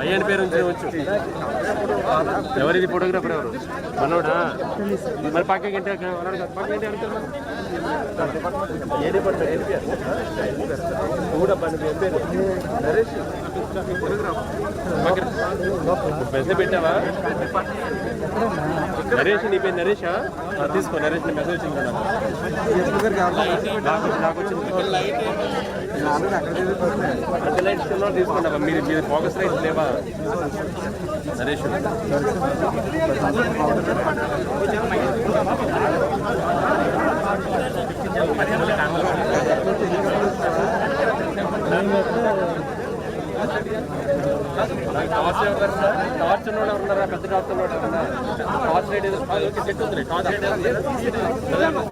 అయ్యని పేరు ఉంచవచ్చు. ఎవరిది ఫోటోగ్రాఫర్ ఎవరు? మనోడా? మరి పక్కకి ఏంటి పక్కకి ఏది పడతాడు? ఏది పేరు కూడా పేరు నరేష్. మెసేజ్ పెట్టావా నరేష్? నీ పేరు నరేషా? తీసుకో నరేష్ ని మెసేజ్ వచ్చింది నాకు వచ్చింది. అంటే లైట్స్ తీసుకున్నావా మీరు? మీరు ఫోకస్ లైట్స్ లేవా నరేష్? టార్చ్ ఉన్నోడు ఎవరున్నారా? పెద్ద టార్చ్ ఉన్నోడు ఎవరన్నా? టార్చ్ లైట్ చెట్టు ఉంది. టార్చ్ లైట్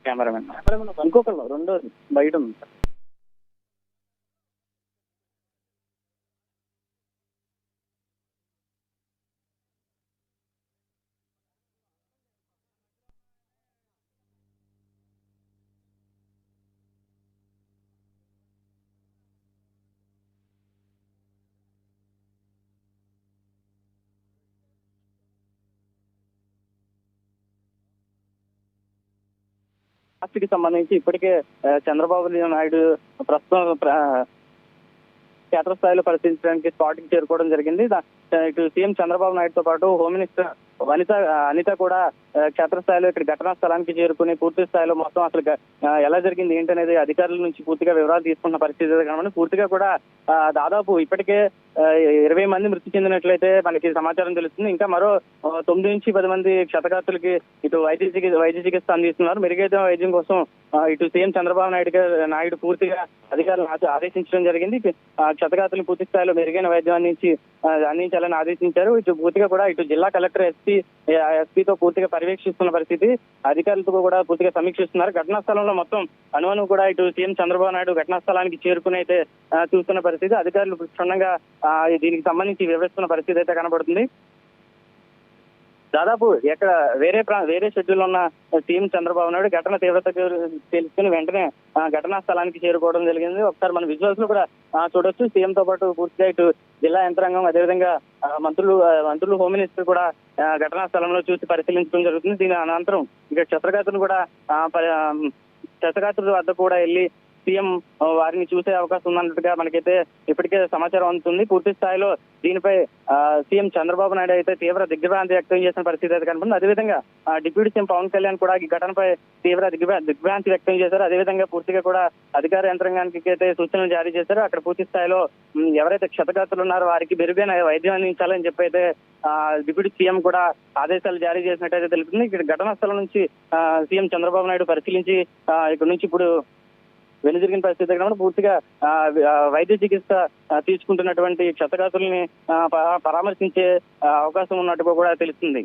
కెమెరామెన్ ఇంకొకళ్ళు రెండోది బయట ఉంది. కి సంబంధించి ఇప్పటికే చంద్రబాబు నాయుడు ప్రస్తుతం క్షేత్రస్థాయిలో పరిశీలించడానికి స్పాట్ కి చేరుకోవడం జరిగింది. ఇటు సీఎం చంద్రబాబు నాయుడుతో పాటు హోమ్ మినిస్టర్ అనిత కూడా క్షేత్రస్థాయిలో ఇక్కడ ఘటనా స్థలానికి చేరుకుని పూర్తి స్థాయిలో మొత్తం అసలు ఎలా జరిగింది ఏంటనేది అధికారుల నుంచి పూర్తిగా వివరాలు తీసుకున్న పరిస్థితి కనుక పూర్తిగా కూడా దాదాపు ఇప్పటికే 20 మంది మృతి చెందినట్లయితే మనకి సమాచారం తెలుస్తుంది. ఇంకా మరో 9 నుంచి 10 మంది క్షతగాత్రులకి ఇటు వైద్య చికిత్స అందిస్తున్నారు. మెరుగైన వైద్యం కోసం ఇటు సీఎం చంద్రబాబు నాయుడు పూర్తిగా అధికారులను ఆదేశించడం జరిగింది. క్షతగాత్రులు పూర్తి స్థాయిలో మెరుగైన వైద్యం అందించాలని ఆదేశించారు. ఇటు పూర్తిగా కూడా ఇటు జిల్లా కలెక్టర్ ఎస్పీతో పూర్తిగా పర్యవేక్షిస్తున్న పరిస్థితి, అధికారులతో కూడా పూర్తిగా సమీక్షిస్తున్నారు. ఘటనా స్థలంలో మొత్తం అణువణు కూడా ఇటు సీఎం చంద్రబాబు నాయుడు ఘటనా స్థలానికి చేరుకుని అయితే చూస్తున్న పరిస్థితి, అధికారులు క్షుణ్ణంగా దీనికి సంబంధించి వివరిస్తున్న పరిస్థితి అయితే కనబడుతుంది. దాదాపు ఎక్కడ వేరే షెడ్యూల్ ఉన్న సీఎం చంద్రబాబు నాయుడు ఘటన తీవ్రత తెలుసుకుని వెంటనే ఘటనా స్థలానికి చేరుకోవడం జరిగింది. ఒకసారి మన విజువల్స్ లో కూడా చూడొచ్చు. సీఎం తో పాటు పూర్తిగా ఇటు జిల్లా యంత్రాంగం, అదేవిధంగా మంత్రులు హోమ్ మినిస్టర్ కూడా ఘటనా స్థలంలో చూసి పరిశీలించడం జరుగుతుంది. దీని అనంతరం ఇక క్షతగాత్రుల వద్ద కూడా వెళ్లి సీఎం వారిని చూసే అవకాశం ఉన్నట్టుగా మనకైతే ఇప్పటికే సమాచారం అందుతుంది. పూర్తి స్థాయిలో దీనిపై సీఎం చంద్రబాబు నాయుడు అయితే తీవ్ర దిగ్భ్రాంతి వ్యక్తం చేసిన పరిస్థితి అయితే కనపడుతుంది. అదేవిధంగా డిప్యూటీ సీఎం పవన్ కళ్యాణ్ కూడా ఈ ఘటనపై తీవ్ర దిగ్భ్రాంతి వ్యక్తం చేశారు. అదేవిధంగా పూర్తిగా కూడా అధికార యంత్రాంగానికి అయితే సూచనలు జారీ చేశారు. అక్కడ పూర్తి స్థాయిలో ఎవరైతే క్షతగాత్రులు ఉన్నారో వారికి మెరుగైన వైద్యం అందించాలని చెప్పి అయితే డిప్యూటీ సీఎం కూడా ఆదేశాలు జారీ చేసినట్టయితే తెలుపుతుంది. ఇక్కడ ఘటనా స్థలం నుంచి సీఎం చంద్రబాబు నాయుడు పరిశీలించి ఇక్కడ నుంచి ఇప్పుడు వెనుదిరిగిన పరిస్థితి కూడా పూర్తిగా వైద్య చికిత్స తీసుకుంటున్నటువంటి క్షతగాత్రుల్ని పరామర్శించే అవకాశం ఉన్నట్టుగా కూడా తెలుస్తుంది.